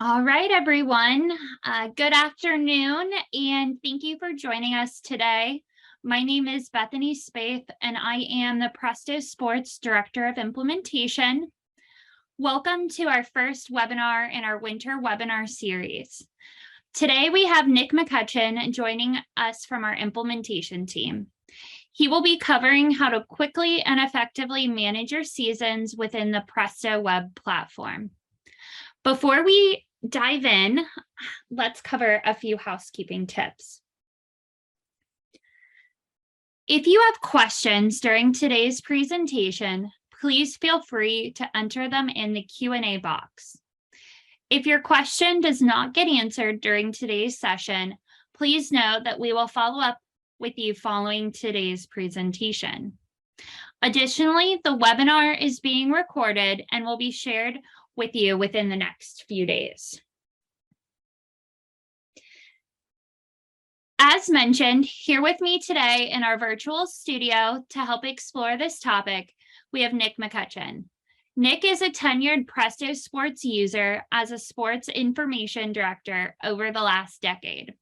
All right, everyone. Good afternoon, and thank you for joining us today. My name is Bethany Spaeth, and I am the PrestoSports Director of Implementation. Welcome to our first webinar in our winter webinar series. Today, we have Nick McCutcheon joining us from our implementation team. He will be covering how to quickly and effectively manage your seasons within the Presto web platform. Before we dive in, let's cover a few housekeeping tips. If you have questions during today's presentation, please feel free to enter them in the Q&A box. If your question does not get answered during today's session, please note that we will follow up with you following today's presentation. Additionally, the webinar is being recorded and will be shared with you within the next few days. As mentioned, here with me today in our virtual studio to help explore this topic, we have Nick McCutcheon. Nick is a tenured PrestoSports user as a sports information director over the last decade.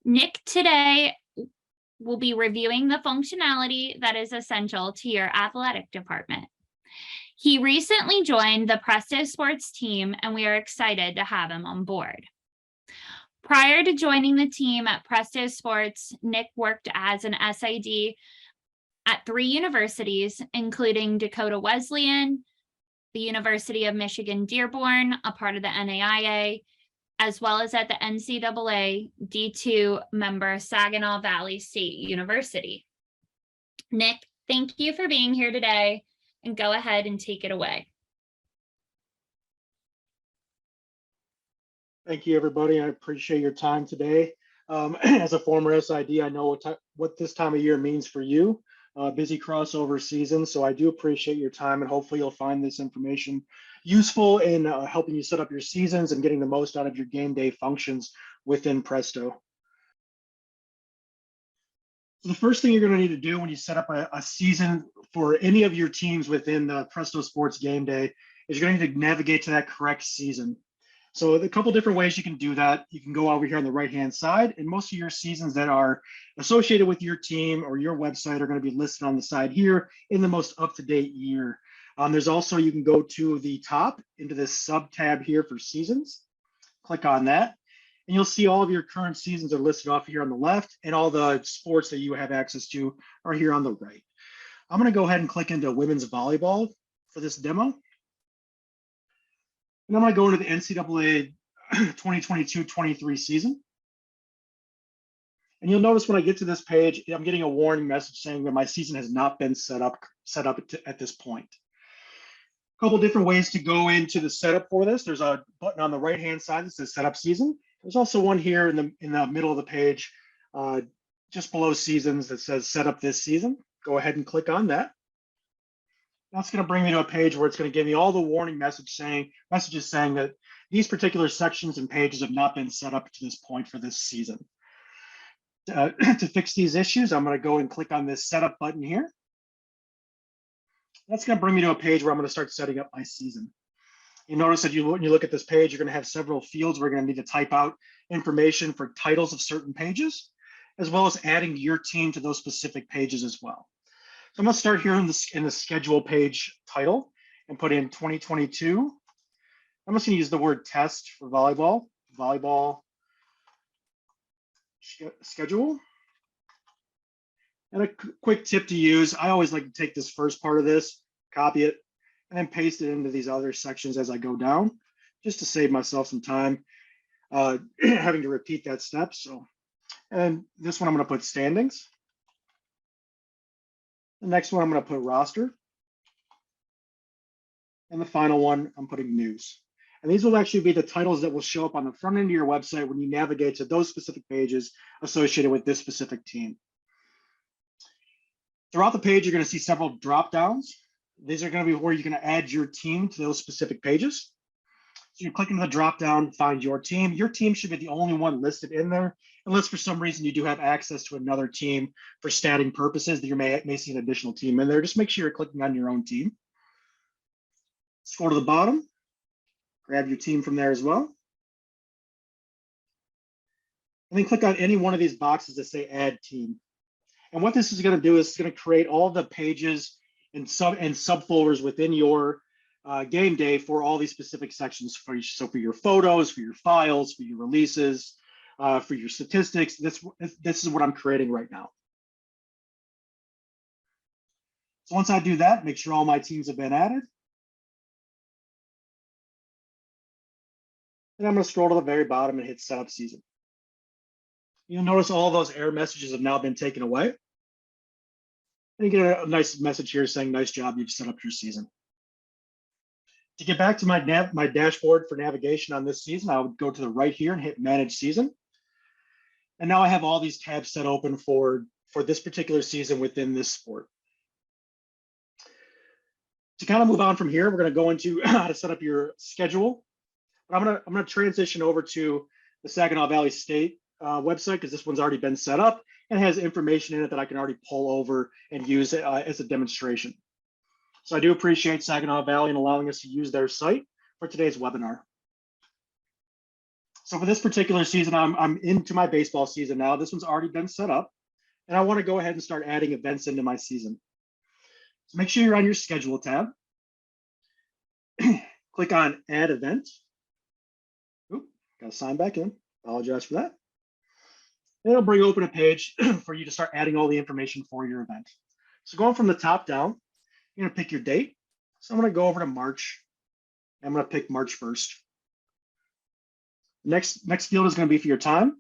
Nick today will be reviewing the functionality that is essential to your athletic department. He recently joined the PrestoSports team, and we are excited to have him on board. Prior to joining the team at PrestoSports, Nick worked as an SID at 3 universities, including Dakota Wesleyan, the University of Michigan Dearborn, a part of the NAIA, as well as at the NCAA D2 member Saginaw Valley State University. Nick, thank you for being here today, and go ahead and take it away. Thank you, everybody. I appreciate your time today. As a former SID, I know what this time of year means for you. Busy crossover season, so I do appreciate your time, and hopefully you'll find this information useful in helping you set up your seasons and getting the most out of your game day functions within Presto. So the first thing you're going to need to do when you set up a season for any of your teams within the PrestoSports game day is you're going to need to navigate to that correct season. So a couple different ways you can do that. You can go over here on the right-hand side, and most of your seasons that are associated with your team or your website are going to be listed on the side here in the most up-to-date year. There's also, you can go to the top into this sub-tab here for seasons. Click on that, and you'll see all of your current seasons are listed off here on the left, and all the sports that you have access to are here on the right. I'm going to go ahead and click into women's volleyball for this demo. And I'm going to go into the NCAA 2022-23 season. And you'll notice when I get to this page, I'm getting a warning message saying that my season has not been set up at this point. A couple different ways to go into the setup for this. There's a button on the right-hand side that says Setup Season. There's also one here in the middle of the page, just below Seasons, that says Set Up This Season. Go ahead and click on that. That's going to bring me to a page where it's going to give me all the warning messages saying that these particular sections and pages have not been set up to this point for this season. To fix these issues, I'm going to go and click on this setup button here. That's going to bring me to a page where I'm going to start setting up my season. You notice that when you look at this page, you're going to have several fields where you're going to need to type out information for titles of certain pages, as well as adding your team to those specific pages as well. So I'm going to start here in the schedule page title and put in 2022. I'm just going to use the word test for volleyball schedule. And a quick tip to use, I always like to take this first part of this, copy it, and then paste it into these other sections as I go down, just to save myself some time having to repeat that step. So, and this one I'm going to put standings. The next one I'm going to put roster. And the final one, I'm putting news. And these will actually be the titles that will show up on the front end of your website when you navigate to those specific pages associated with this specific team. Throughout the page, you're going to see several drop downs. These are going to be where you're going to add your team to those specific pages. So you click into the drop down, find your team. Your team should be the only one listed in there, unless for some reason you do have access to another team for statting purposes that you may see an additional team in there. Just make sure you're clicking on your own team. Scroll to the bottom. Grab your team from there as well. And then click on any one of these boxes that say add team. And what this is going to do is it's going to create all the pages and subfolders within your game day for all these specific sections for you. So for your photos, for your files, for your releases, for your statistics, this is what I'm creating right now. So once I do that, make sure all my teams have been added. And I'm going to scroll to the very bottom and hit setup season. You'll notice all those error messages have now been taken away. And you get a nice message here saying, nice job, you've set up your season. To get back to my dashboard for navigation on this season, I would go to the right here and hit manage season. And now I have all these tabs set open for this particular season within this sport. To kind of move on from here, we're going to go into how to set up your schedule. I'm going to transition over to the Saginaw Valley State website because this one's already been set up and has information in it that I can already pull over and use as a demonstration. So I do appreciate Saginaw Valley and allowing us to use their site for today's webinar. So for this particular season, I'm into my baseball season now. This one's already been set up, and I want to go ahead and start adding events into my season. So make sure you're on your schedule tab. Click on add event. Oop, got to sign back in. Apologize for that. And it'll bring open a page for you to start adding all the information for your event. So going from the top down, you're going to pick your date. So I'm going to go over to March. I'm going to pick March 1st. Next field is going to be for your time.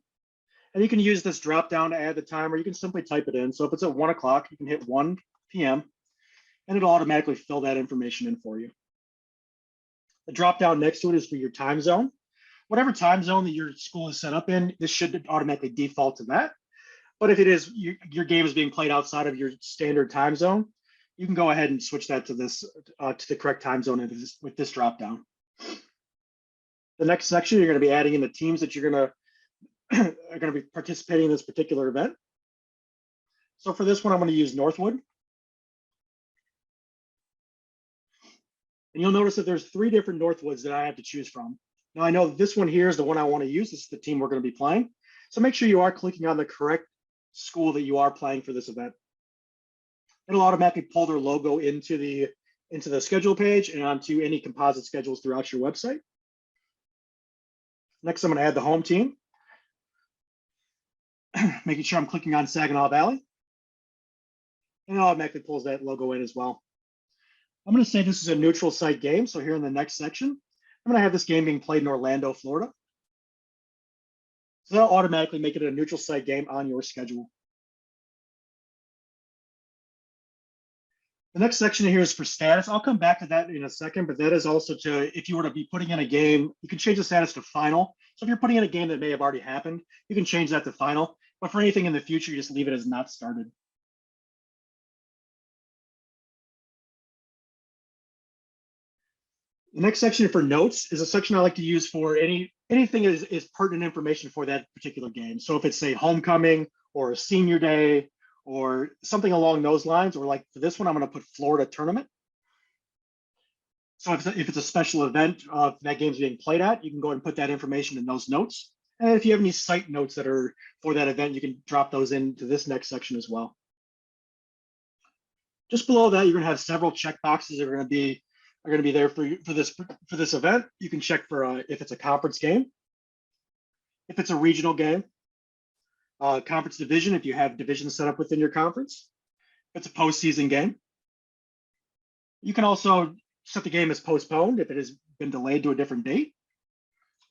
And you can use this drop down to add the time, or you can simply type it in. So if it's at 1 o'clock, you can hit 1 p.m. and it'll automatically fill that information in for you. The drop down next to it is for your time zone. Whatever time zone that your school is set up in, this should automatically default to that. But if it is your game is being played outside of your standard time zone, you can go ahead and switch that to this to the correct time zone with this drop down. The next section, you're going to be adding in the teams that you're going to are going to be participating in this particular event. So for this one, I'm going to use Northwood. And you'll notice that there's 3 different Northwoods that I have to choose from. Now I know this one here is the one I want to use. This is the team we're going to be playing. So make sure you are clicking on the correct school that you are playing for this event. It'll automatically pull their logo into the schedule page and onto any composite schedules throughout your website. Next, I'm going to add the home team, making sure I'm clicking on Saginaw Valley. And it automatically pulls that logo in as well. I'm going to say this is a neutral site game. So here in the next section, I'm going to have this game being played in Orlando, Florida. So that'll automatically make it a neutral site game on your schedule. The next section here is for status. I'll come back to that in a second, but that is also to, if you were to be putting in a game, you can change the status to final. So if you're putting in a game that may have already happened, you can change that to final. But for anything in the future, you just leave it as not started. The next section for notes is a section I like to use for anything is pertinent information for that particular game. So if it's say homecoming or a senior day or something along those lines, or like for this one, I'm going to put Florida tournament. So if it's a special event that game's being played at, you can go ahead and put that information in those notes. And if you have any site notes that are for that event, you can drop those into this next section as well. Just below that, you're going to have several checkboxes that are going to be there for this event. You can check for if it's a conference game, if it's a regional game, conference division, if you have divisions set up within your conference, if it's a postseason game. You can also set the game as postponed if it has been delayed to a different date,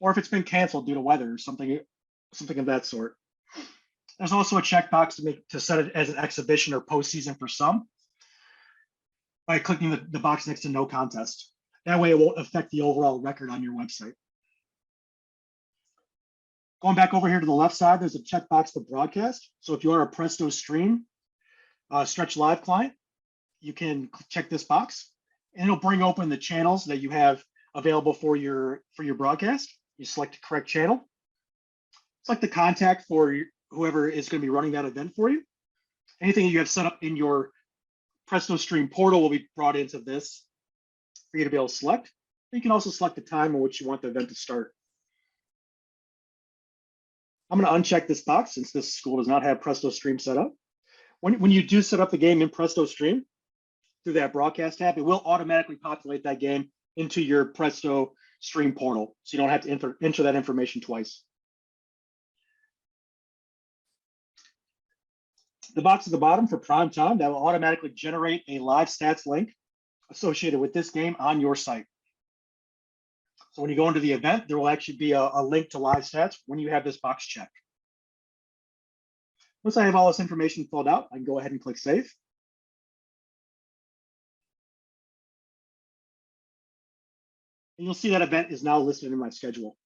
or if it's been canceled due to weather or something of that sort. There's also a checkbox to set it as an exhibition or postseason for some by clicking the box next to no contest. That way it won't affect the overall record on your website. Going back over here to the left side, there's a checkbox for broadcast. So if you are a PrestoStream Stretch Live client, you can check this box and it'll bring open the channels that you have available for your broadcast. You select the correct channel. Select the contact for whoever is going to be running that event for you. Anything that you have set up in your PrestoStream portal will be brought into this for you to be able to select. You can also select the time in which you want the event to start. I'm going to uncheck this box since this school does not have Presto Stream set up. When you do set up the game in Presto Stream through that broadcast tab, it will automatically populate that game into your Presto Stream portal. So you don't have to enter that information twice. The box at the bottom for prime time, that will automatically generate a live stats link associated with this game on your site. So when you go into the event, there will actually be a link to live stats when you have this box checked. Once I have all this information filled out, I can go ahead and click save. And you'll see that event is now listed in my schedule.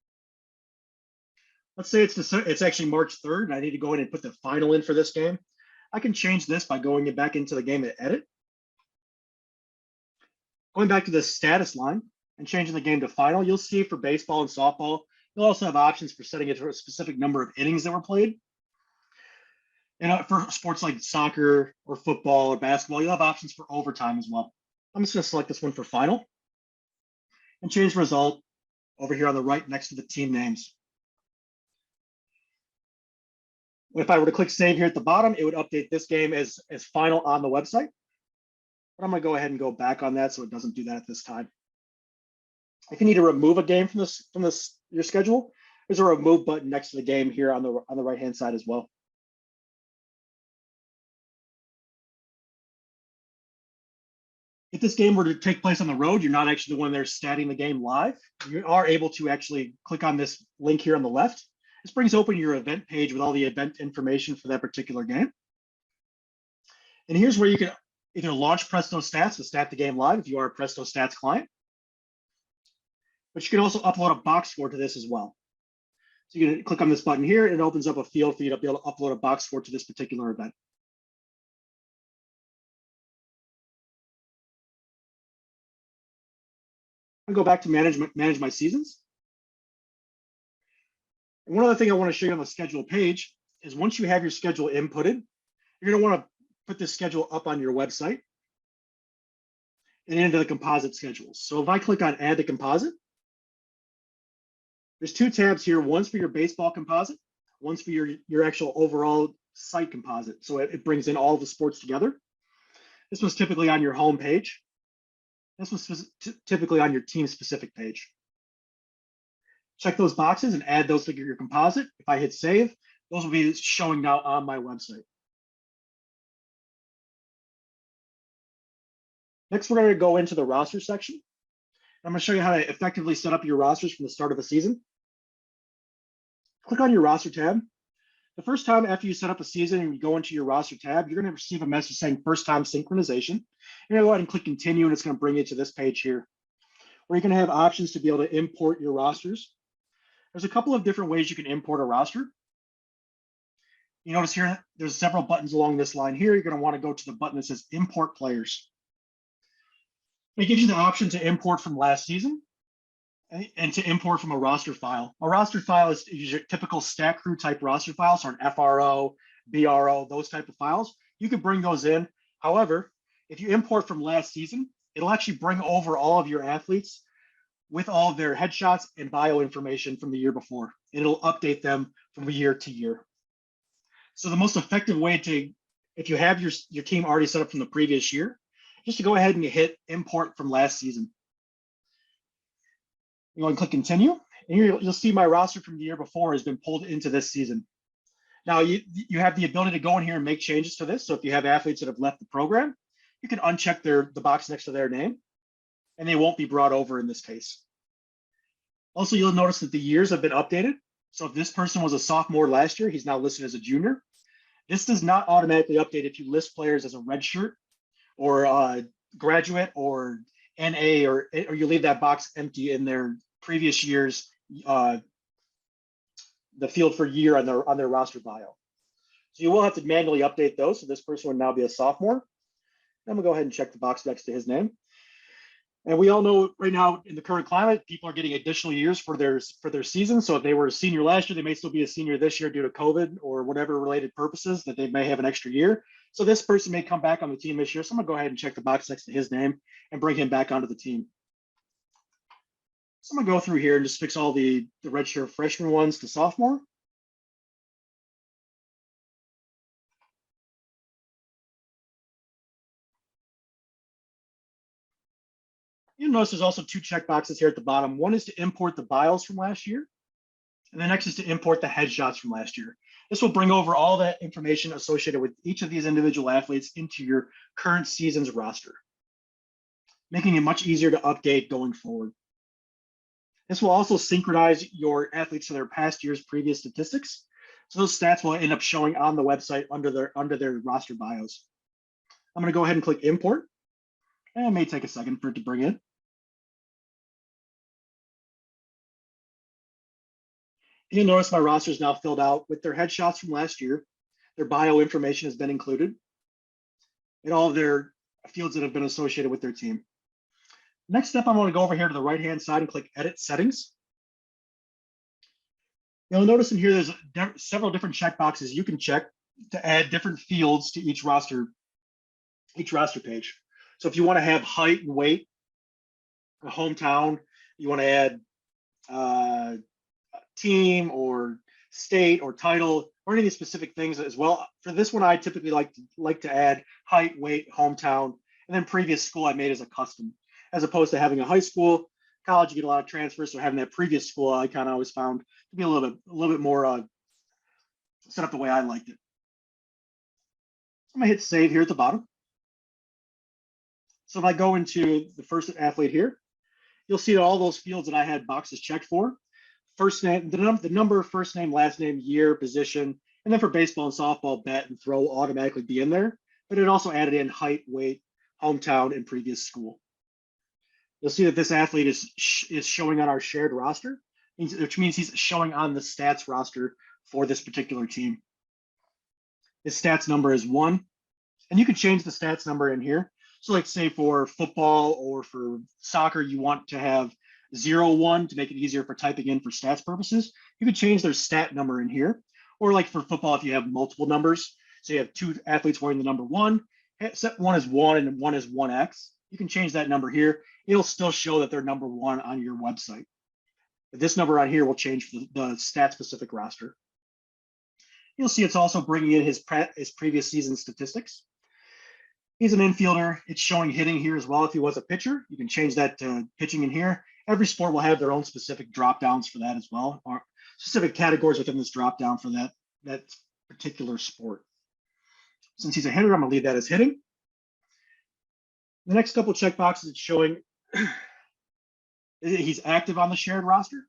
Let's say it's actually March 3rd, and I need to go in and put the final in for this game. I can change this by going back into the game and edit. Going back to the status line and changing the game to final, you'll see for baseball and softball, you'll also have options for setting it to a specific number of innings that were played. And for sports like soccer or football or basketball, you'll have options for overtime as well. I'm just going to select this one for final and change the result over here on the right next to the team names. If I were to click save here at the bottom, it would update this game as final on the website. But I'm going to go ahead and go back on that so it doesn't do that at this time. If you need to remove a game from your schedule, there's a remove button next to the game here on the right-hand side as well. If this game were to take place on the road, you're not actually the one there statting the game live. You are able to actually click on this link here on the left. This brings open your event page with all the event information for that particular game. And here's where you can either launch Presto Stats to stat the game live if you are a Presto Stats client. But you can also upload a box score to this as well. So you can click on this button here, and it opens up a field for you to be able to upload a box score to this particular event. I'll go back to manage my seasons. And one other thing I want to show you on the schedule page is once you have your schedule inputted, you're going to want to put this schedule up on your website and into the composite schedules. So if I click on add to composite, there's two tabs here. One's for your baseball composite, one's for your actual overall site composite. So it brings in all the sports together. This was typically on your home page. This was typically on your team specific page. Check those boxes and add those to your composite. If I hit save, those will be showing now on my website. Next, we're going to go into the roster section. I'm going to show you how to effectively set up your rosters from the start of the season. Click on your roster tab. The first time after you set up a season and you go into your roster tab, you're going to receive a message saying first time synchronization. You're going to go ahead and click continue, and it's going to bring you to this page here, where you're going to have options to be able to import your rosters. There's a couple of different ways you can import a roster. You notice here, there's several buttons along this line here. You're going to want to go to the button that says import players. It gives you the option to import from last season and to import from a roster file. A roster file is your typical stat crew type roster files, or an FRO, BRO, those type of files. You can bring those in. However, if you import from last season, it'll actually bring over all of your athletes with all of their headshots and bio information from the year before. And it'll update them from year to year. So the most effective way to, if you have your team already set up from the previous year, just to go ahead and hit import from last season. You go and click continue, and here you'll see my roster from the year before has been pulled into this season. Now you have the ability to go in here and make changes to this. So if you have athletes that have left the program, you can uncheck the box next to their name, and they won't be brought over in this case. Also, you'll notice that the years have been updated. So if this person was a sophomore last year, he's now listed as a junior. This does not automatically update if you list players as a redshirt or graduate or NA, or you leave that box empty in their previous year's the field for year on their roster bio. So you will have to manually update those. So this person would now be a sophomore. I'm gonna go ahead and check the box next to his name. And we all know right now in the current climate, people are getting additional years for their season. So if they were a senior last year, they may still be a senior this year due to COVID or whatever related purposes that they may have an extra year. So this person may come back on the team this year. So I'm gonna go ahead and check the box next to his name and bring him back onto the team. So I'm gonna go through here and just fix all the redshirt freshman ones to sophomore. You'll notice there's also two checkboxes here at the bottom. One is to import the bios from last year, and the next is to import the headshots from last year. This will bring over all that information associated with each of these individual athletes into your current season's roster, making it much easier to update going forward. This will also synchronize your athletes to their past year's previous statistics. So those stats will end up showing on the website under their roster bios. I'm going to go ahead and click import. And it may take a second for it to bring in. You'll notice my roster is now filled out with their headshots from last year. Their bio information has been included, and all of their fields that have been associated with their team. Next step, I'm going to go over here to the right-hand side and click Edit Settings. You'll notice in here there's several different checkboxes you can check to add different fields to each roster page. So if you want to have height and weight, a hometown, you want to add team or state or title or any of these specific things as well. For this one, I typically like to add height, weight, hometown, and then previous school I made as a custom, as opposed to having a high school. College, you get a lot of transfers, so having that previous school I kind of always found to be a little bit more set up the way I liked it. So I'm gonna hit save here at the bottom. So if I go into the first athlete here, you'll see all those fields that I had boxes checked for. First name, the number, first name, last name, year, position, and then for baseball and softball, bat and throw will automatically be in there. But it also added in height, weight, hometown, and previous school. You'll see that this athlete is showing on our shared roster, which means he's showing on the stats roster for this particular team. His stats number is 1, and you can change the stats number in here. So like say for football or for soccer, you want to have 0-1 to make it easier for typing in for stats purposes. You could change their stat number in here. Or like for football, if you have multiple numbers, so you have 2 athletes wearing the number 1, set 1 is 1 and 1 is 1x. You can change that number here. It'll still show that they're number 1 on your website. But this number on here will change for the stat-specific roster. You'll see it's also bringing in his previous season statistics. He's an infielder. It's showing hitting here as well. If he was a pitcher, you can change that to pitching in here. Every sport will have their own specific drop downs for that as well, or specific categories within this drop down for that particular sport. Since he's a hitter, I'm going to leave that as hitting. The next couple check boxes, it's showing he's active on the shared roster.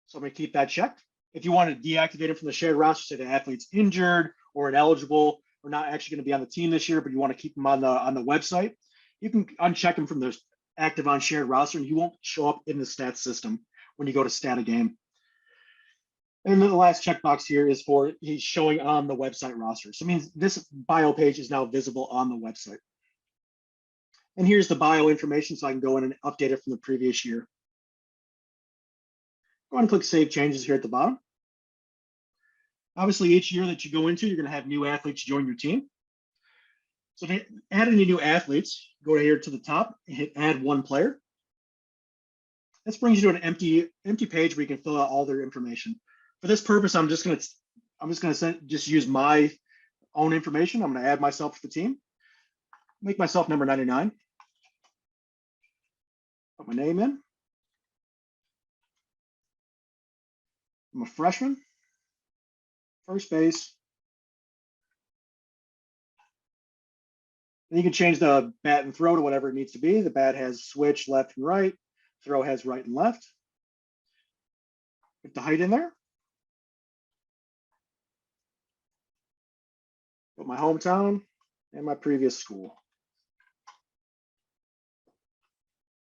So I'm going to keep that checked. If you want to deactivate him from the shared roster, say the athlete's injured or ineligible, or not actually going to be on the team this year, but you want to keep him on the website, you can uncheck him from the active on shared roster, and he won't show up in the stats system when you go to stat a game. And then the last checkbox here is for he's showing on the website roster. So it means this bio page is now visible on the website. And here's the bio information, so I can go in and update it from the previous year. Go ahead and click Save Changes here at the bottom. Obviously, each year that you go into, you're going to have new athletes join your team. So to add any new athletes, go here to the top and hit Add One Player. This brings you to an empty page where you can fill out all their information. For this purpose, I'm just going to use my own information. I'm going to add myself to the team. Make myself number 99. Put my name in. I'm a freshman. First base. And you can change the bat and throw to whatever it needs to be. The bat has switch left and right. Throw has right and left. Put the height in there. Put my hometown and my previous school.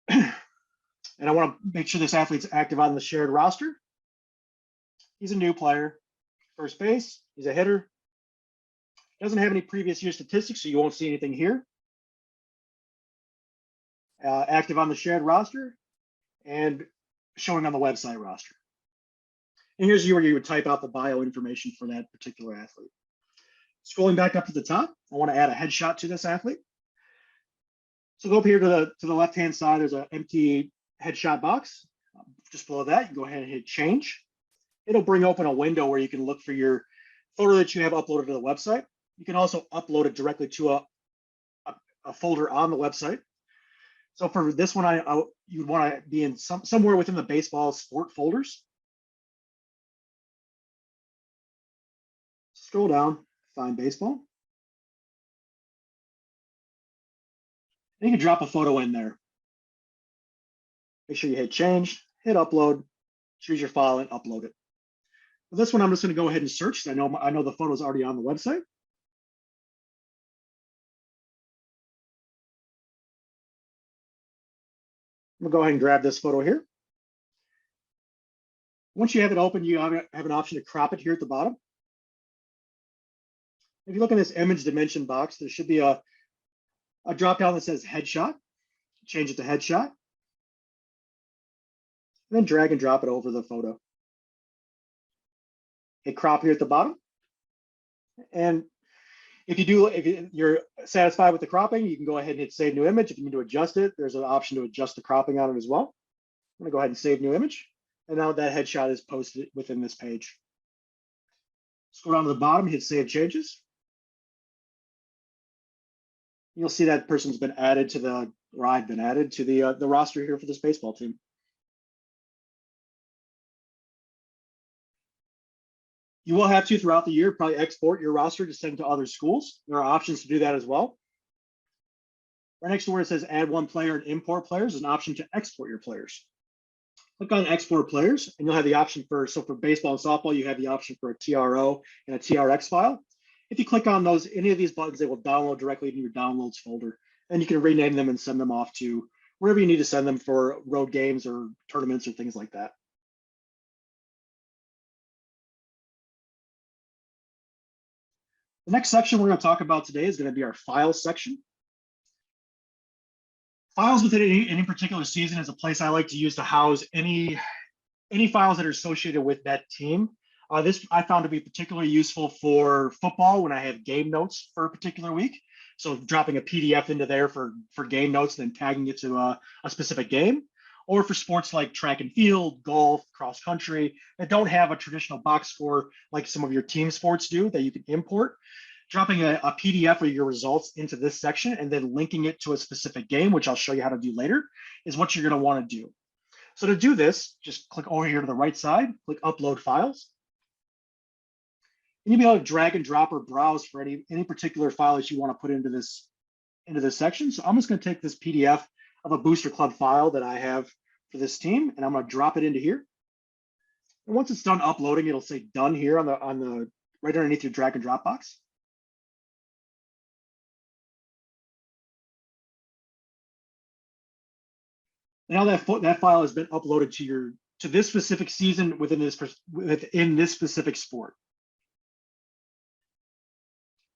And I want to make sure this athlete's active on the shared roster. He's a new player. First base, he's a hitter. Doesn't have any previous year statistics, so you won't see anything here. Active on the shared roster and showing on the website roster. And here's where you would type out the bio information for that particular athlete. Scrolling back up to the top, I want to add a headshot to this athlete. So go up here to the left-hand side, there's an empty headshot box. Just below that, you can go ahead and hit change. It'll bring open a window where you can look for your photo that you have uploaded to the website. You can also upload it directly to a folder on the website. So for this one, you'd want to be in somewhere within the baseball sport folders. Scroll down, find baseball. And you can drop a photo in there. Make sure you hit change, hit upload, choose your file and upload it. For this one, I'm just going to go ahead and search. I know the photo is already on the website. I'm gonna go ahead and grab this photo here. Once you have it open, you have an option to crop it here at the bottom. If you look in this image dimension box, there should be a drop down that says headshot. Change it to headshot. And then drag and drop it over the photo. Hit crop here at the bottom. And if you're satisfied with the cropping, you can go ahead and hit save new image. If you need to adjust it, there's an option to adjust the cropping on it as well. I'm gonna go ahead and save new image. And now that headshot is posted within this page. Scroll down to the bottom, hit save changes. You'll see that person's been added to I've been added to the roster here for this baseball team. You will have to throughout the year probably export your roster to send to other schools. There are options to do that as well. Right next to where it says add one player and import players is an option to export your players. Click on export players and you'll have the option for baseball and softball, you have the option for a TRO and a TRX file. If you click on any of these buttons, they will download directly into your downloads folder. And you can rename them and send them off to wherever you need to send them for road games or tournaments or things like that. The next section we're going to talk about today is going to be our files section. Files within any particular season is a place I like to use to house any files that are associated with that team. This I found to be particularly useful for football when I have game notes for a particular week. So dropping a PDF into there for game notes, then tagging it to a specific game. Or for sports like track and field, golf, cross country, that don't have a traditional box score like some of your team sports do that you can import. Dropping a PDF of your results into this section and then linking it to a specific game, which I'll show you how to do later, is what you're going to want to do. So to do this, just click over here to the right side, click Upload Files. And you'll be able to drag and drop or browse for any particular file that you want to put into this section. So I'm just going to take this PDF of a Booster Club file that I have for this team, and I'm going to drop it into here. And once it's done uploading, it'll say done here on the right underneath your drag and drop box. Now that file has been uploaded to this specific season within this specific sport.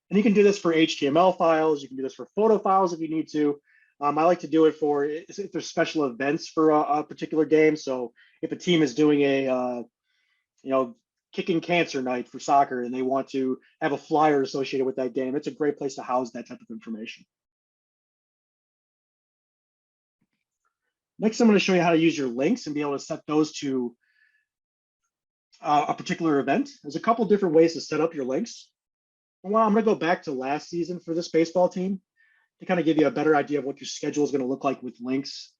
And you can do this for HTML files. You can do this for photo files if you need to. I like to do it if there's special events for a particular game. So if a team is doing a kicking cancer night for soccer and they want to have a flyer associated with that game, it's a great place to house that type of information. Next, I'm going to show you how to use your links and be able to set those to a particular event. There's a couple different ways to set up your links. Well, I'm going to go back to last season for this baseball team to kind of give you a better idea of what your schedule is going to look like with links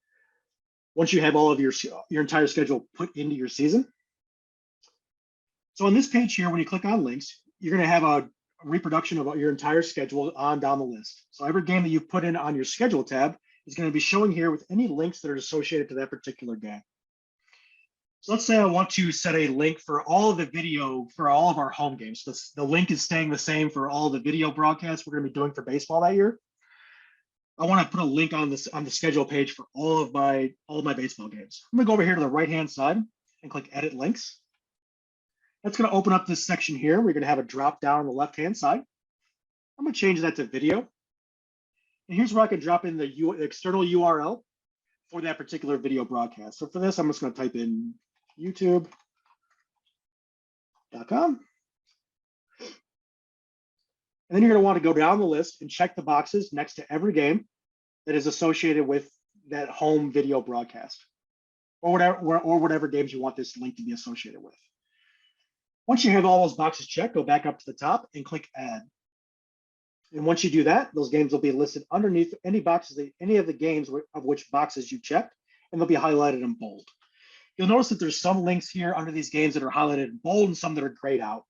once you have all of your entire schedule put into your season. So on this page here, when you click on links, you're going to have a reproduction of your entire schedule on down the list. So every game that you put in on your schedule tab is going to be showing here with any links that are associated to that particular game. So let's say I want to set a link for all of the video for all of our home games. So the link is staying the same for all the video broadcasts we're going to be doing for baseball that year. I want to put a link on the schedule page for all of my baseball games. I'm going to go over here to the right-hand side and click Edit Links. That's going to open up this section here. We're going to have a drop down on the left-hand side. I'm going to change that to video. And here's where I can drop in the external URL for that particular video broadcast. So for this, I'm just going to type in youtube.com. And then you're going to want to go down the list and check the boxes next to every game that is associated with that home video broadcast. or whatever games you want this link to be associated with. Once you have all those boxes checked, go back up to the top and click Add. And once you do that, those games will be listed underneath any boxes, any of the games of which boxes you checked, and they'll be highlighted in bold. You'll notice that there's some links here under these games that are highlighted in bold and some that are grayed out.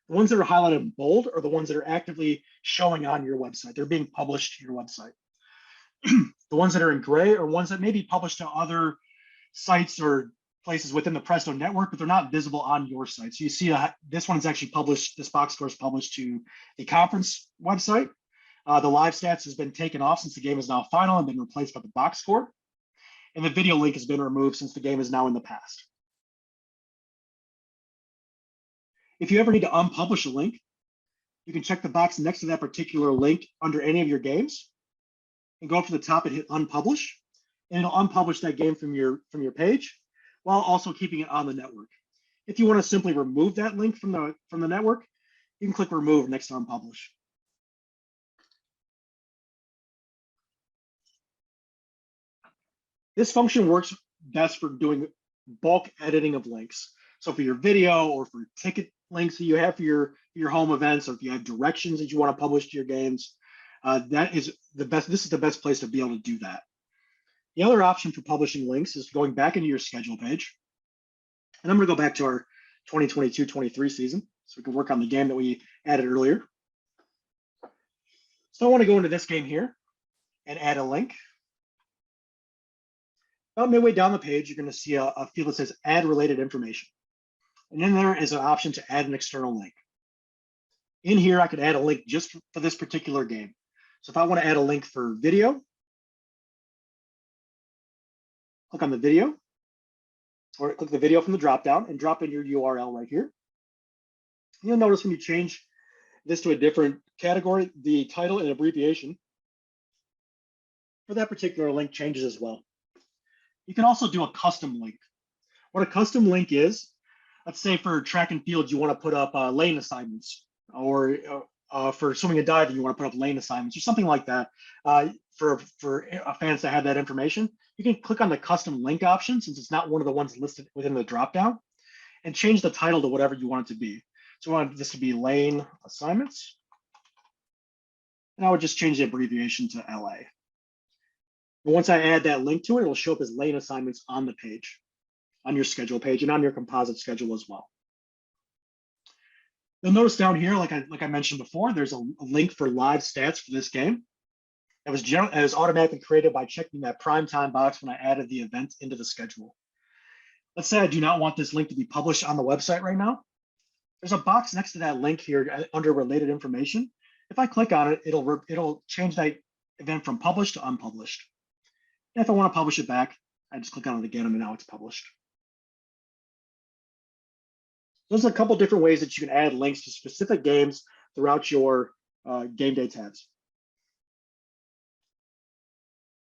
The ones that are highlighted in bold are the ones that are actively showing on your website. They're being published to your website. The ones that are in gray are ones that may be published to other sites or places within the Presto network, but they're not visible on your site. So you see this one is actually published, this box score is published to the conference website. The live stats has been taken off since the game is now final and been replaced by the box score. And the video link has been removed since the game is now in the past. If you ever need to unpublish a link, you can check the box next to that particular link under any of your games and go up to the top and hit unpublish, and it'll unpublish that game from your page while also keeping it on the network. If you want to simply remove that link from the network, you can click remove next to unpublish. This function works best for doing bulk editing of links. So for your video or for ticket links that you have for your home events, or if you have directions that you want to publish to your games, that is the best. This is the best place to be able to do that. The other option for publishing links is going back into your schedule page. And I'm going to go back to our 2022-23 season so we can work on the game that we added earlier. So I want to go into this game here and add a link. About midway down the page, you're going to see a field that says add related information. And then there is an option to add an external link. In here, I could add a link just for this particular game. So if I want to add a link for video, click on the video, or click the video from the dropdown and drop in your URL right here. You'll notice when you change this to a different category, the title and abbreviation for that particular link changes as well. You can also do a custom link. What a custom link is, let's say for track and field, you want to put up lane assignments, or for swimming and diving, you want to put up lane assignments or something like that. For fans that have that information, you can click on the custom link option, since it's not one of the ones listed within the dropdown, and change the title to whatever you want it to be. So I want this to be lane assignments. And I would just change the abbreviation to LA. And once I add that link to it, it'll show up as lane assignments on the page, on your schedule page, and on your composite schedule as well. You'll notice down here, like I mentioned before, there's a link for live stats for this game. It was automatically created by checking that prime time box when I added the event into the schedule. Let's say I do not want this link to be published on the website right now. There's a box next to that link here under related information. If I click on it, it'll change that event from published to unpublished. And if I want to publish it back, I just click on it again and now it's published. There's a couple different ways that you can add links to specific games throughout your game day tabs.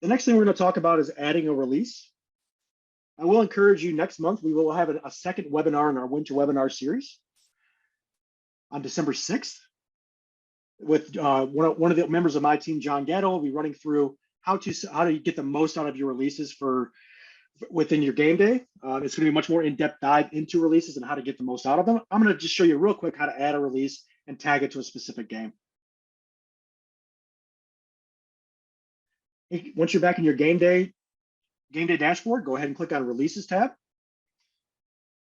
The next thing we're going to talk about is adding a release. I will encourage you, next month, we will have a second webinar in our winter webinar series on December 6th with one of the members of my team, John Gatto, will be running through how to get the most out of your releases within your game day. It's going to be a much more in-depth dive into releases and how to get the most out of them. I'm going to just show you real quick how to add a release and tag it to a specific game. Once you're back in your game day dashboard, go ahead and click on Releases tab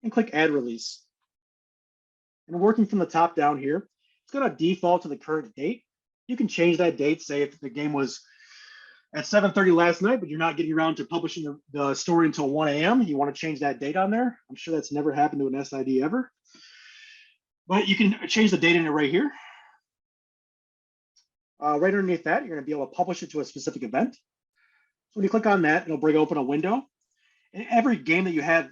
and click Add Release. And working from the top down here, it's going to default to the current date. You can change that date, say if the game was at 7:30 last night, but you're not getting around to publishing the story until 1 a.m. You want to change that date on there. I'm sure that's never happened to an SID ever. But you can change the date in it right here. Right underneath that, you're going to be able to publish it to a specific event. So when you click on that, it'll bring open a window. And every game that you have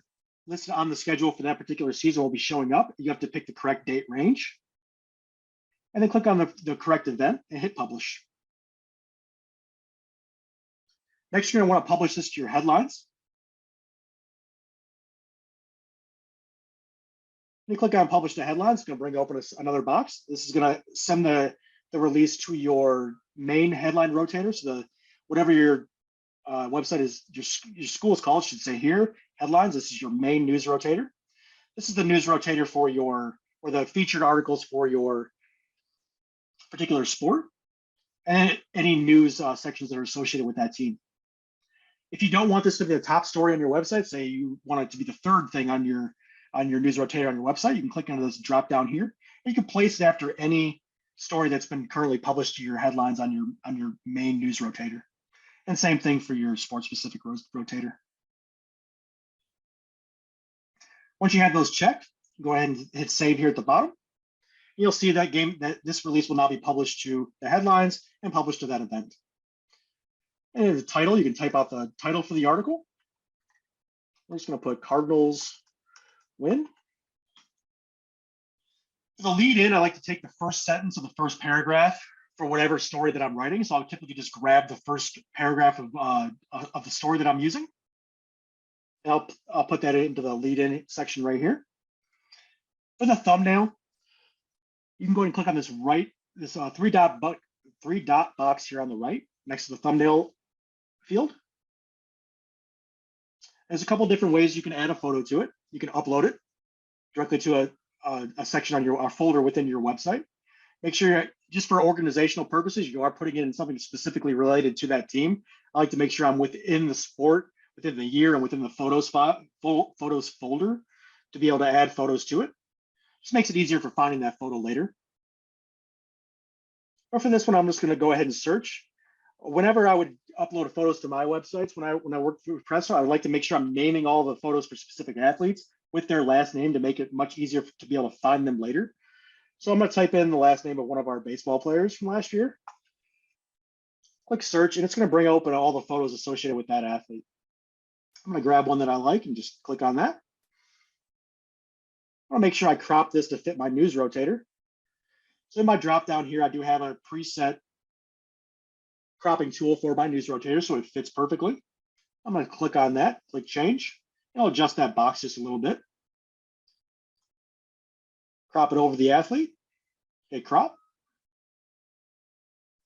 listed on the schedule for that particular season will be showing up. You have to pick the correct date range. And then click on the correct event and hit publish. Next, you're going to want to publish this to your headlines. When you click on publish to headlines, it's going to bring open another box. This is going to send the release to your main headline rotator. So whatever your website is your school's called should say here, headlines. This is your main news rotator. This is the news rotator for or the featured articles for your particular sport and any news sections that are associated with that team. If you don't want this to be the top story on your website, say you want it to be the third thing on your news rotator on your website, you can click on this drop down here. And you can place it after any story that's been currently published to your headlines on your main news rotator. And same thing for your sports specific rotator. Once you have those checked, go ahead and hit save here at the bottom. You'll see that this release will now be published to the headlines and published to that event. And the title, you can type out the title for the article. We're just going to put Cardinals win. For the lead in, I like to take the first sentence of the first paragraph for whatever story that I'm writing. So I'll typically just grab the first paragraph of the story that I'm using. And I'll put that into the lead in section right here. For the thumbnail, you can go ahead and click on this three dot box here on the right next to the thumbnail field. There's a couple different ways you can add a photo to it. You can upload it directly to a section on a folder within your website. Make sure, just for organizational purposes, you are putting it in something specifically related to that team. I like to make sure I'm within the sport, within the year, and within the photos folder to be able to add photos to it. Just makes it easier for finding that photo later. Or for this one, I'm just going to go ahead and search. Whenever I would upload photos to my websites, when I work through Presto, I would like to make sure I'm naming all the photos for specific athletes with their last name to make it much easier to be able to find them later. So I'm going to type in the last name of one of our baseball players from last year. Click search, and it's going to bring open all the photos associated with that athlete. I'm going to grab one that I like and just click on that. I want to make sure I crop this to fit my news rotator. So in my drop down here, I do have a preset cropping tool for my news rotator, so it fits perfectly. I'm going to click on that, click change, and I'll adjust that box just a little bit. Crop it over the athlete, hit crop,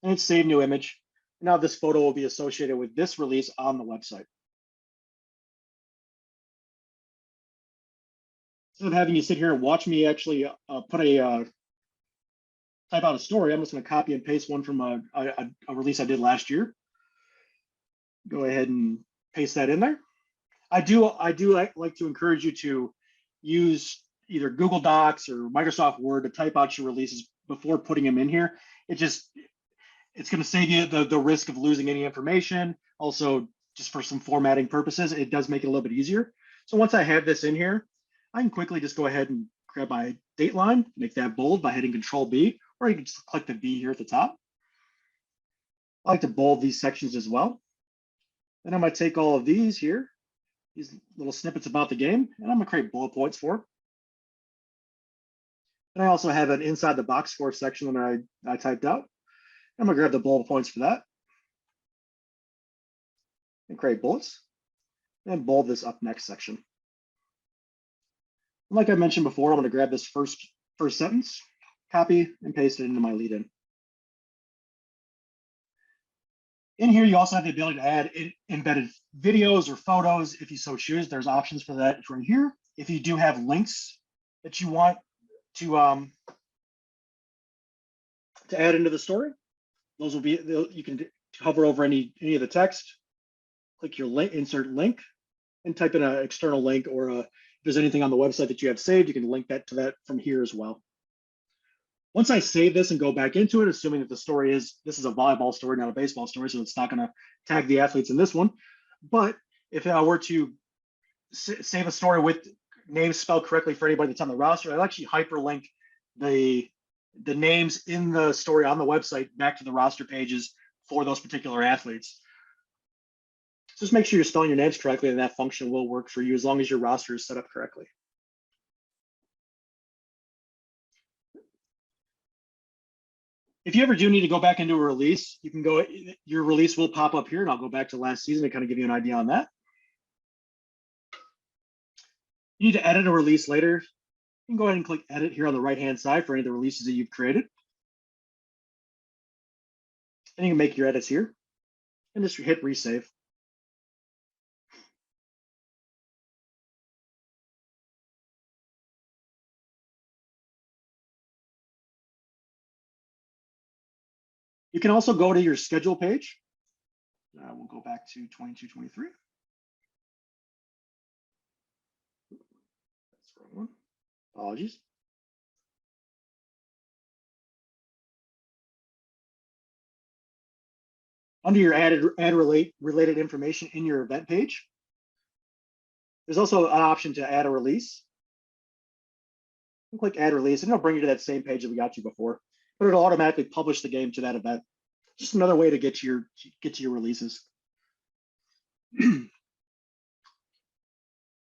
and hit save new image. Now this photo will be associated with this release on the website. Instead of having you sit here and watch me actually type out a story, I'm just going to copy and paste one from a release I did last year. Go ahead and paste that in there. I do like to encourage you to use either Google Docs or Microsoft Word to type out your releases before putting them in here. It's going to save you the risk of losing any information. Also, just for some formatting purposes, it does make it a little bit easier. So once I have this in here, I can quickly just go ahead and grab my date line, make that bold by hitting Control B, or you can just click the V here at the top. I like to bold these sections as well. Then I'm going to take all of these here, these little snippets about the game, and I'm going to create bullet points for them. And I also have an inside the box score section that I typed out. I'm going to grab the bullet points for that and create bullets and bold this up next section. And like I mentioned before, I'm going to grab this first sentence, copy and paste it into my lead in. In here, you also have the ability to add embedded videos or photos if you so choose. There's options for that right here. If you do have links that you want to add into the story, those will be, you can hover over any of the text, click your link, insert link, and type in an external link, or if there's anything on the website that you have saved, you can link that to that from here as well. Once I save this and go back into it, assuming that this is a volleyball story, not a baseball story, so it's not going to tag the athletes in this one. But if I were to save a story with names spelled correctly for anybody that's on the roster, I'll actually hyperlink the names in the story on the website back to the roster pages for those particular athletes. So just make sure you're spelling your names correctly, and that function will work for you as long as your roster is set up correctly. If you ever do need to go back into a release, you can go, your release will pop up here, and I'll go back to last season to kind of give you an idea on that. You need to edit a release later. You can go ahead and click edit here on the right-hand side for any of the releases that you've created. And you can make your edits here and just hit resave. You can also go to your schedule page. We'll go back to 22-23. That's the wrong one. Apologies. Under your related information in your event page, there's also an option to add a release. Click add release, and it'll bring you to that same page that we got you before, but it'll automatically publish the game to that event. Just another way to get to your releases. The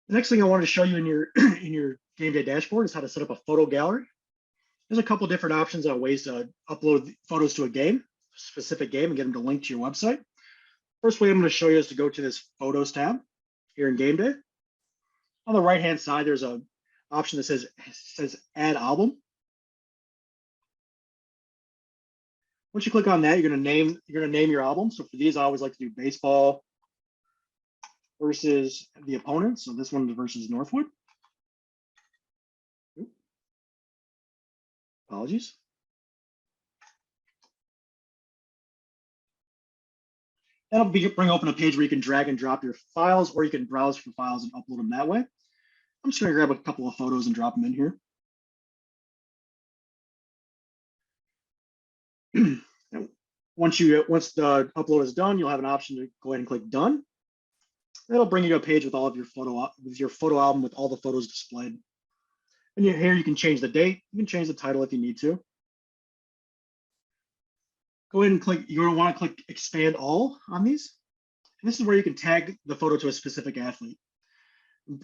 next thing I wanted to show you in your game day dashboard is how to set up a photo gallery. There's a couple different options on ways to upload photos to a specific game, and get them to link to your website. First way I'm going to show you is to go to this Photos tab here in Game Day. On the right-hand side, there's an option that says Add Album. Once you click on that, you're going to name your album. So for these, I always like to do baseball versus the opponent. So this one versus Northwood. Apologies. That'll bring open a page where you can drag and drop your files, or you can browse for files and upload them that way. I'm just going to grab a couple of photos and drop them in here. Once the upload is done, you'll have an option to go ahead and click done. It'll bring you to a page with all of your photo album with all the photos displayed. And here you can change the date. You can change the title if you need to. Go ahead and click. You're going to want to click expand all on these. And this is where you can tag the photo to a specific athlete.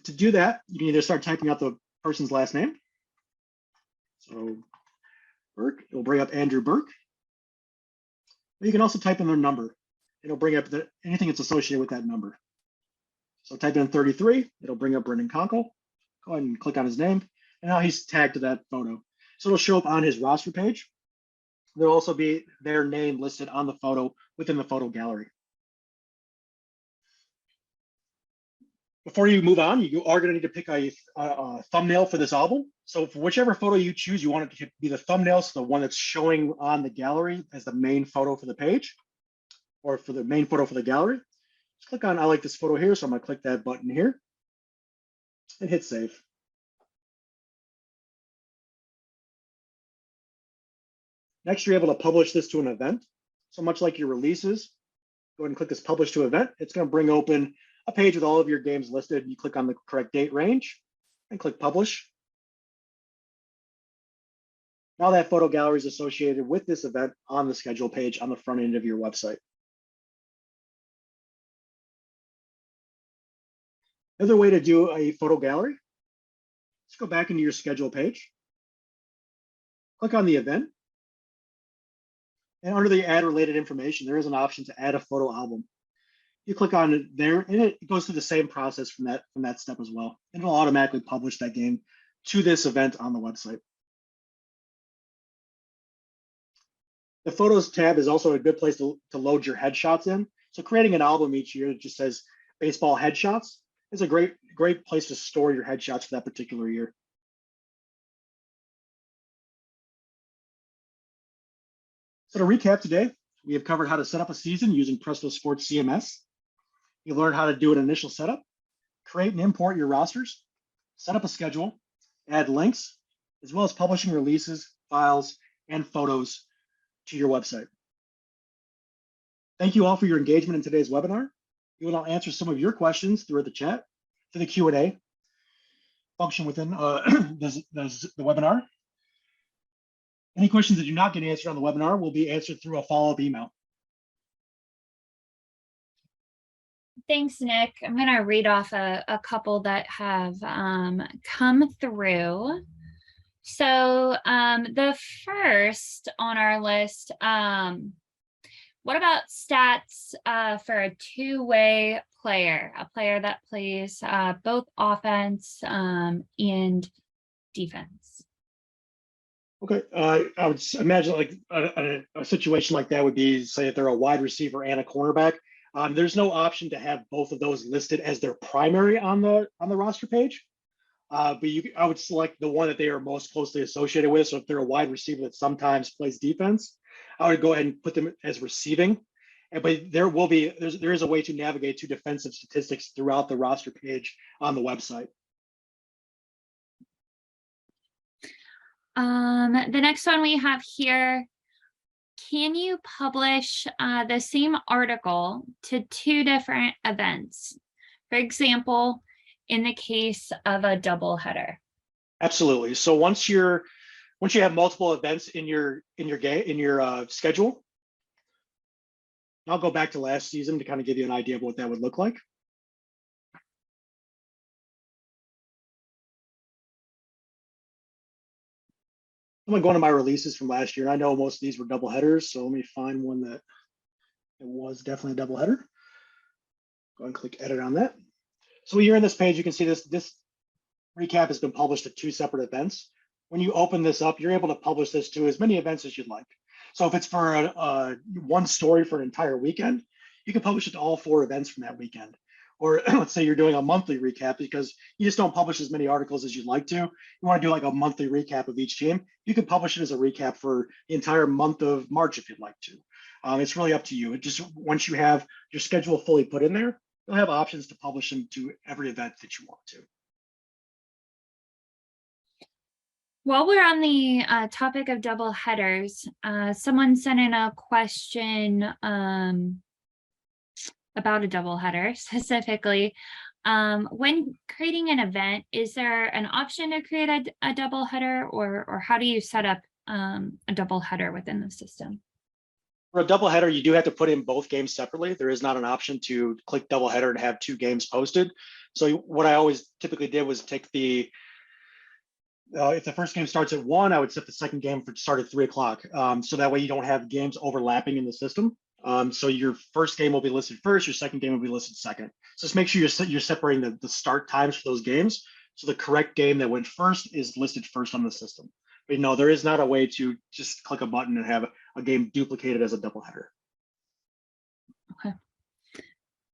To do that, you can either start typing out the person's last name. So Burke, it'll bring up Andrew Burke. But you can also type in their number. It'll bring up anything that's associated with that number. So type in 33, it'll bring up Brendan Conkle. Go ahead and click on his name. And now he's tagged to that photo. So it'll show up on his roster page. There'll also be their name listed on the photo within the photo gallery. Before you move on, you are going to need to pick a thumbnail for this album. So for whichever photo you choose, you want it to be the thumbnail, so the one that's showing on the gallery as the main photo for the page, or for the main photo for the gallery. Just click on I like this photo here, so I'm going to click that button here and hit save. Next, you're able to publish this to an event. So much like your releases, go ahead and click this publish to event. It's going to bring open a page with all of your games listed. You click on the correct date range and click publish. Now that photo gallery is associated with this event on the schedule page on the front end of your website. Another way to do a photo gallery, let's go back into your schedule page. Click on the event. And under the add related information, there is an option to add a photo album. You click on it there, and it goes through the same process from that step as well. And it'll automatically publish that game to this event on the website. The Photos tab is also a good place to load your headshots in. So creating an album each year that just says baseball headshots is a great place to store your headshots for that particular year. So to recap today, we have covered how to set up a season using PrestoSports CMS. You learned how to do an initial setup, create and import your rosters, set up a schedule, add links, as well as publishing releases, files, and photos to your website. Thank you all for your engagement in today's webinar. We will now answer some of your questions through the chat, through the Q&A function within the webinar. Any questions that do not get answered on the webinar will be answered through a follow-up email. Thanks, Nick. I'm going to read off a couple that have come through. So the first on our list, what about stats for a two-way player, a player that plays both offense and defense? Okay, I would imagine like a situation like that would be, say, if they're a wide receiver and a cornerback. There's no option to have both of those listed as their primary on the roster page. But I would select the one that they are most closely associated with. So if they're a wide receiver that sometimes plays defense, I would go ahead and put them as receiving. But there is a way to navigate to defensive statistics throughout the roster page on the website. The next one we have here, can you publish the same article to 2 different events? For example, in the case of a double header. Absolutely. So once you have multiple events in your schedule, I'll go back to last season to kind of give you an idea of what that would look like. I'm going to go into my releases from last year. I know most of these were double headers, so let me find one that it was definitely a double header. Go ahead and click edit on that. So here in this page, you can see this recap has been published to 2 separate events. When you open this up, you're able to publish this to as many events as you'd like. So if it's for one story for an entire weekend, you can publish it to all 4 events from that weekend. Or let's say you're doing a monthly recap because you just don't publish as many articles as you'd like to. You want to do like a monthly recap of each team. You can publish it as a recap for the entire month of March if you'd like to. It's really up to you. It just once you have your schedule fully put in there, you'll have options to publish them to every event that you want to. While we're on the topic of double headers, someone sent in a question about a double header specifically. When creating an event, is there an option to create a double header, or how do you set up a double header within the system? For a double header, you do have to put in both games separately. There is not an option to click double header and have 2 games posted. So what I always typically did was take if the first game starts at 1, I would set the second game to start at 3 o'clock. So that way you don't have games overlapping in the system. So your first game will be listed first, your second game will be listed second. So just make sure you're separating the start times for those games. So the correct game that went first is listed first on the system. But no, there is not a way to just click a button and have a game duplicated as a double header. Okay.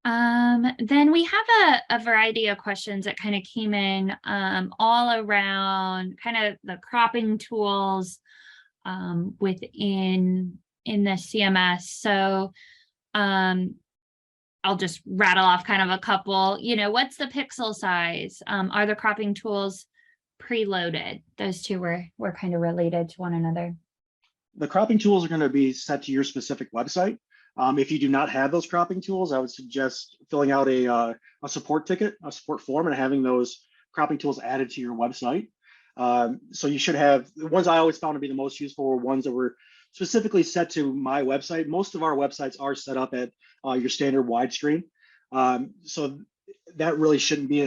Then we have a variety of questions that kind of came in all around kind of the cropping tools within the CMS. So I'll just rattle off kind of a couple. What's the pixel size? Are the cropping tools preloaded? Those two were kind of related to one another. The cropping tools are going to be set to your specific website. If you do not have those cropping tools, I would suggest filling out a support ticket, a support form, and having those cropping tools added to your website. So you should have the ones I always found to be the most useful were ones that were specifically set to my website. Most of our websites are set up at your standard widescreen. So that really shouldn't be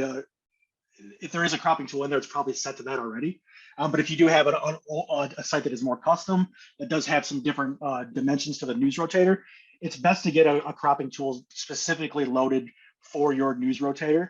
if there is a cropping tool in there, it's probably set to that already. But if you do have a site that is more custom, that does have some different dimensions to the news rotator, it's best to get a cropping tool specifically loaded for your news rotator.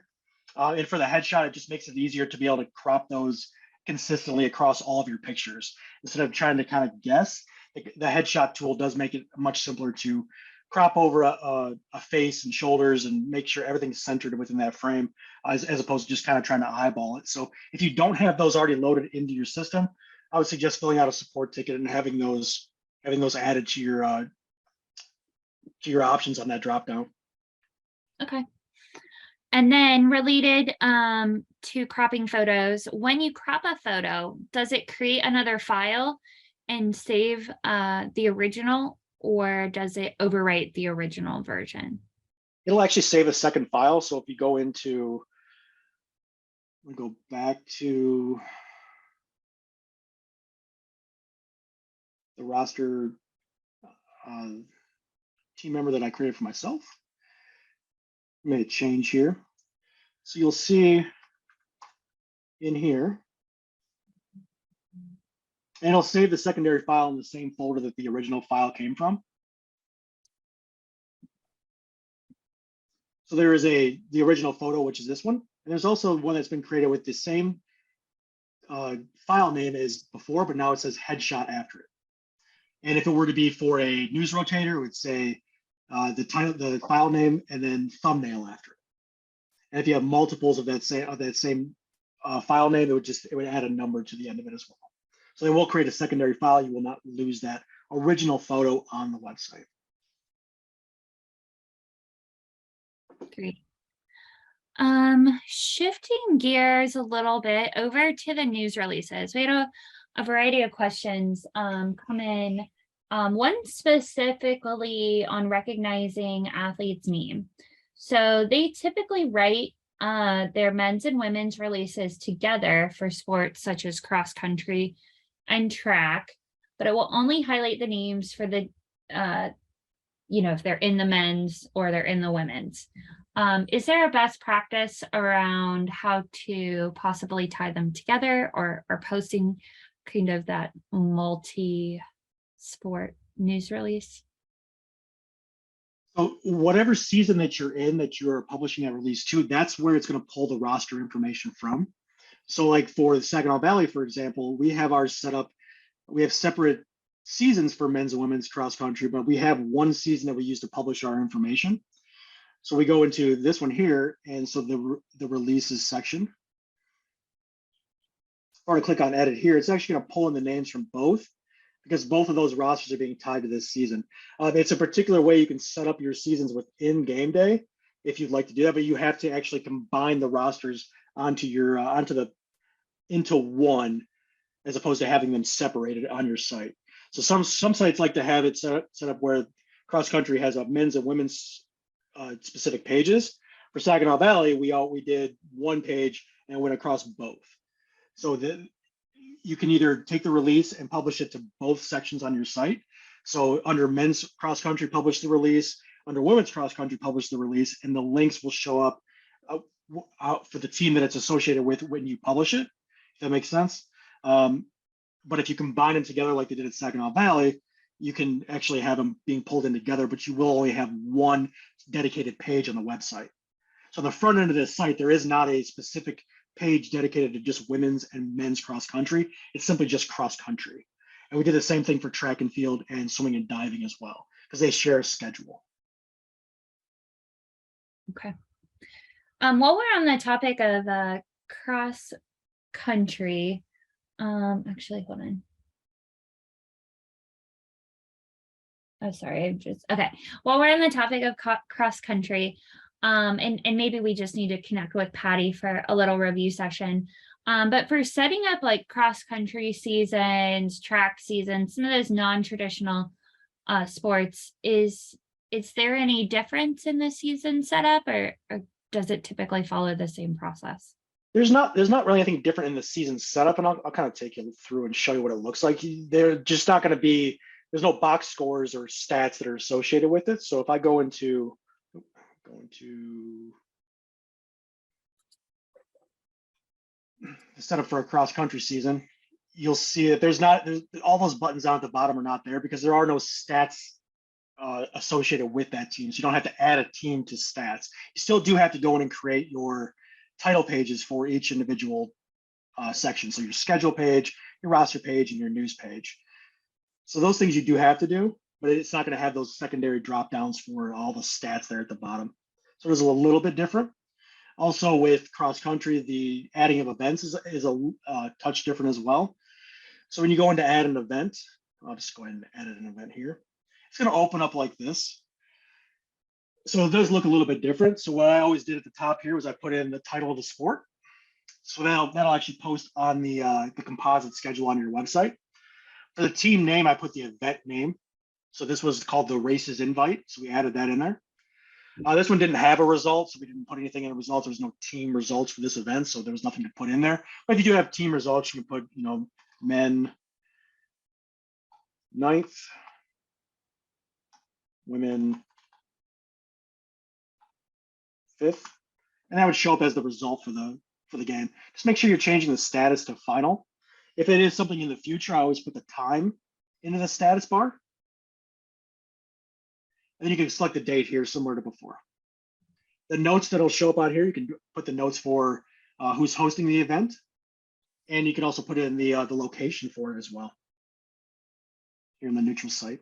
And for the headshot, it just makes it easier to be able to crop those consistently across all of your pictures. Instead of trying to kind of guess, the headshot tool does make it much simpler to crop over a face and shoulders and make sure everything's centered within that frame as opposed to just kind of trying to eyeball it. So if you don't have those already loaded into your system, I would suggest filling out a support ticket and having those added to your options on that dropdown. Okay. And then related to cropping photos, when you crop a photo, does it create another file and save the original, or does it overwrite the original version? It'll actually save a second file. So if you go back to the roster team member that I created for myself, I made a change here. So you'll see in here, and it'll save the secondary file in the same folder that the original file came from. So there is the original photo, which is this one. And there's also one that's been created with the same file name as before, but now it says headshot after it. And if it were to be for a news rotator, it would say the title, the file name, and then thumbnail after it. And if you have multiples of that same file name, it would add a number to the end of it as well. So they will create a secondary file. You will not lose that original photo on the website. Great. Shifting gears a little bit over to the news releases. We had a variety of questions come in. One specifically on recognizing athletes' name. So they typically write their men's and women's releases together for sports such as cross country and track, but it will only highlight the names for the if they're in the men's or they're in the women's. Is there a best practice around how to possibly tie them together or posting kind of that multi-sport news release? So whatever season that you're in, that you're publishing that release to, that's where it's going to pull the roster information from. So like for the Saginaw Valley, for example, we have ours set up. We have separate seasons for men's and women's cross country, but we have one season that we use to publish our information. So we go into this one here, and so the releases section. Or to click on edit here, it's actually going to pull in the names from both, because both of those rosters are being tied to this season. It's a particular way you can set up your seasons within game day if you'd like to do that, but you have to actually combine the rosters onto your into one, as opposed to having them separated on your site. So some sites like to have it set up where cross country has a men's and women's specific pages. For Saginaw Valley, we did one page and went across both. So that you can either take the release and publish it to both sections on your site. So under men's cross country, publish the release. Under women's cross country, publish the release, and the links will show up out for the team that it's associated with when you publish it. If that makes sense. But if you combine them together like they did at Saginaw Valley, you can actually have them being pulled in together, but you will only have one dedicated page on the website. So on the front end of this site, there is not a specific page dedicated to just women's and men's cross country. It's simply just cross country. And we did the same thing for track and field and swimming and diving as well, because they share a schedule. Okay. While we're on the topic of cross country, actually, hold on. Oh, sorry, okay. While we're on the topic of cross country, and maybe we just need to connect with Patty for a little review session. But for setting up like cross country seasons, track seasons, some of those non-traditional sports, is there any difference in the season setup, or does it typically follow the same process? There's not really anything different in the season setup, and I'll kind of take you through and show you what it looks like. They're just not going to be, there's no box scores or stats that are associated with it. So if I go into the setup for a cross country season, you'll see that there's all those buttons down at the bottom are not there because there are no stats associated with that team. So you don't have to add a team to stats. You still do have to go in and create your title pages for each individual section. So your schedule page, your roster page, and your news page. So those things you do have to do, but it's not going to have those secondary drop downs for all the stats there at the bottom. So it is a little bit different. Also with cross country, the adding of events is a touch different as well. So when you go into add an event, I'll just go ahead and edit an event here. It's going to open up like this. So it does look a little bit different. So what I always did at the top here was I put in the title of the sport. So that'll actually post on the composite schedule on your website. For the team name, I put the event name. So this was called the races invite. So we added that in there. This one didn't have a result, so we didn't put anything in the results. There was no team results for this event, so there was nothing to put in there. But if you do have team results, you can put, men 9th, women 5th, and that would show up as the result for the game. Just make sure you're changing the status to final. If it is something in the future, I always put the time into the status bar. And then you can select the date here, similar to before. The notes that'll show up out here, you can put the notes for who's hosting the event, and you can also put in the location for it as well here in the neutral site.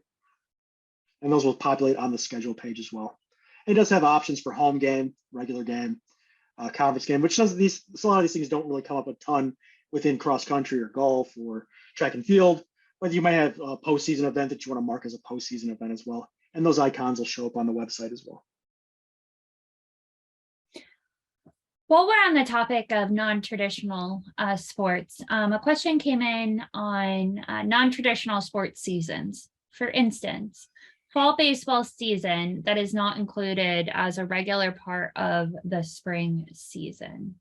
And those will populate on the schedule page as well. It does have options for home game, regular game, conference game, which does so a lot of these things don't really come up a ton within cross country or golf or track and field, but you might have a postseason event that you want to mark as a postseason event as well. And those icons will show up on the website as well. While we're on the topic of non-traditional sports, a question came in on non-traditional sports seasons. For instance, fall baseball season that is not included as a regular part of the spring season.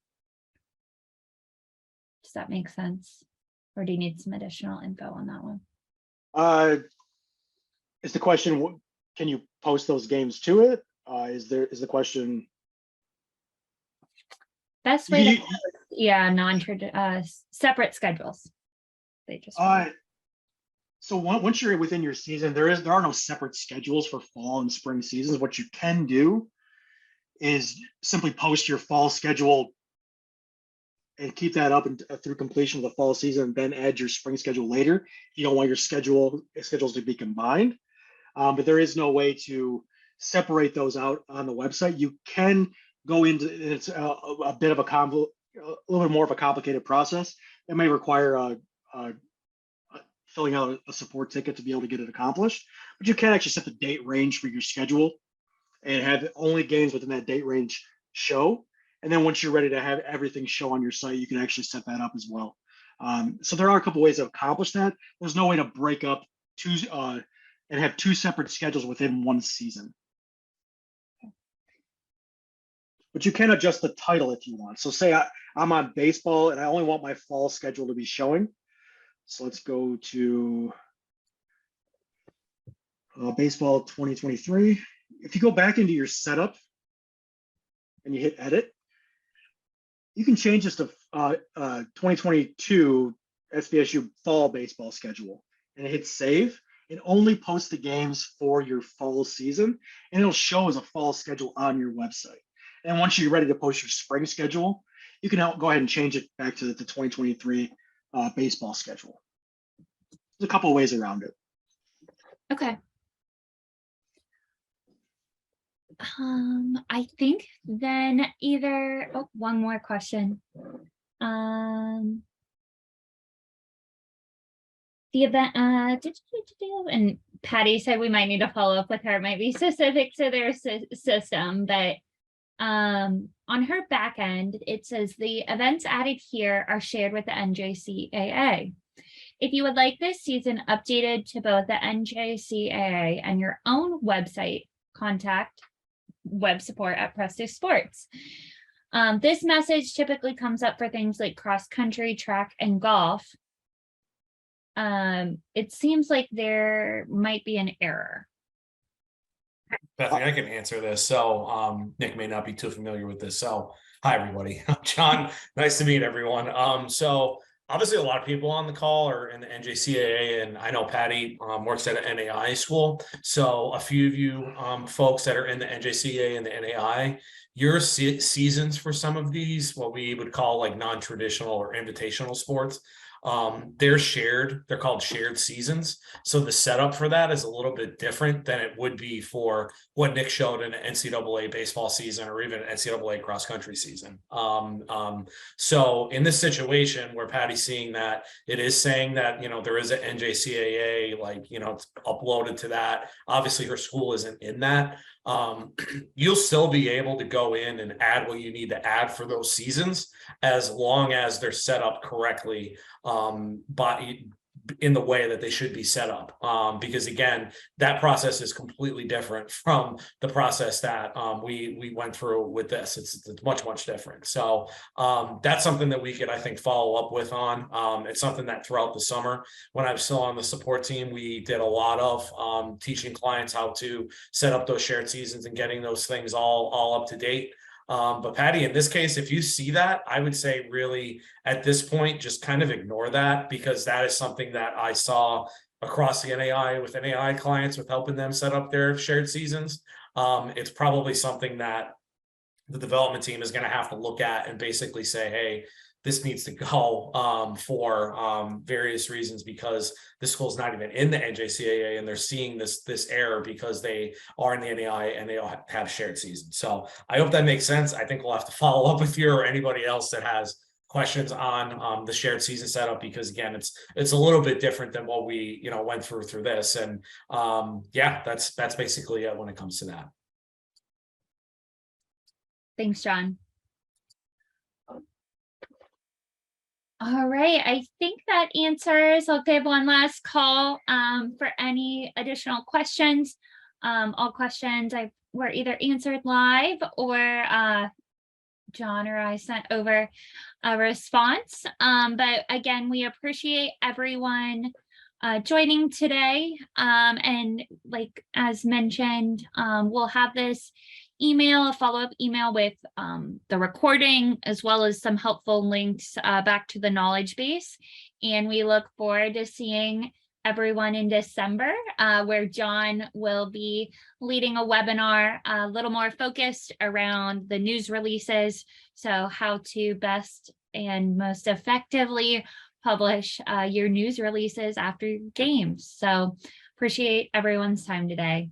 Does that make sense? Or do you need some additional info on that one? Is the question, can you post those games to it? Is the question? Best way to, yeah, separate schedules. They just so once you're within your season, there are no separate schedules for fall and spring seasons. What you can do is simply post your fall schedule and keep that up through completion of the fall season, and then add your spring schedule later. You don't want your schedules to be combined, but there is no way to separate those out on the website. You can go into it's a bit of a little bit more of a complicated process. It may require filling out a support ticket to be able to get it accomplished, but you can actually set the date range for your schedule and have only games within that date range show. And then once you're ready to have everything show on your site, you can actually set that up as well. So there are a couple ways to accomplish that. There's no way to break up and have two separate schedules within one season. But you can adjust the title if you want. So say I'm on baseball and I only want my fall schedule to be showing. So let's go to baseball 2023. If you go back into your setup and you hit edit, you can change this to 2022 SVSU fall baseball schedule and hit save and only post the games for your fall season, and it'll show as a fall schedule on your website. And once you're ready to post your spring schedule, you can go ahead and change it back to the 2023 baseball schedule. There's a couple of ways around it. Okay. I think then one more question. The event, and Patty said we might need to follow up with her. It might be specific to their system, but on her back end, it says the events added here are shared with the NJCAA. If you would like this season updated to both the NJCAA and your own website, contact web support at PrestoSports. This message typically comes up for things like cross country, track, and golf. It seems like there might be an error. Bethany, I can answer this. So Nick may not be too familiar with this. So hi, everybody. I'm John. Nice to meet everyone. So obviously a lot of people on the call are in the NJCAA, and I know Patty works at an NAI school. So a few of you folks that are in the NJCAA and the NAI, your seasons for some of these, what we would call like non-traditional or invitational sports, they're called shared seasons. So the setup for that is a little bit different than it would be for what Nick showed in an NCAA baseball season or even an NCAA cross country season. So in this situation where Patty's seeing that, it is saying that, there is an NJCAA, it's uploaded to that. Obviously her school isn't in that. You'll still be able to go in and add what you need to add for those seasons, as long as they're set up correctly in the way that they should be set up. Because again, that process is completely different from the process that we went through with this. It's much, much different. So that's something that we could, I think, follow up with on. It's something that throughout the summer, when I was still on the support team, we did a lot of teaching clients how to set up those shared seasons and getting those things all up to date. But Patty, in this case, if you see that, I would say really at this point, just kind of ignore that, because that is something that I saw across the NAI with NAI clients with helping them set up their shared seasons. It's probably something that the development team is going to have to look at and basically say, hey, this needs to go for various reasons, because the school's not even in the NJCAA and they're seeing this error because they are in the NAI and they all have shared seasons. So I hope that makes sense. I think we'll have to follow up with you or anybody else that has questions on the shared season setup, because again, it's a little bit different than what we went through this. And yeah, that's basically it when it comes to that. Thanks, John. All right, I think that answers. I'll give one last call for any additional questions. All questions were either answered live or John or I sent over a response. But again, we appreciate everyone joining today. And like as mentioned, we'll have this email, a follow-up email with the recording, as well as some helpful links back to the knowledge base. And we look forward to seeing everyone in December, where John will be leading a webinar a little more focused around the news releases. So how to best and most effectively publish your news releases after games. So appreciate everyone's time today.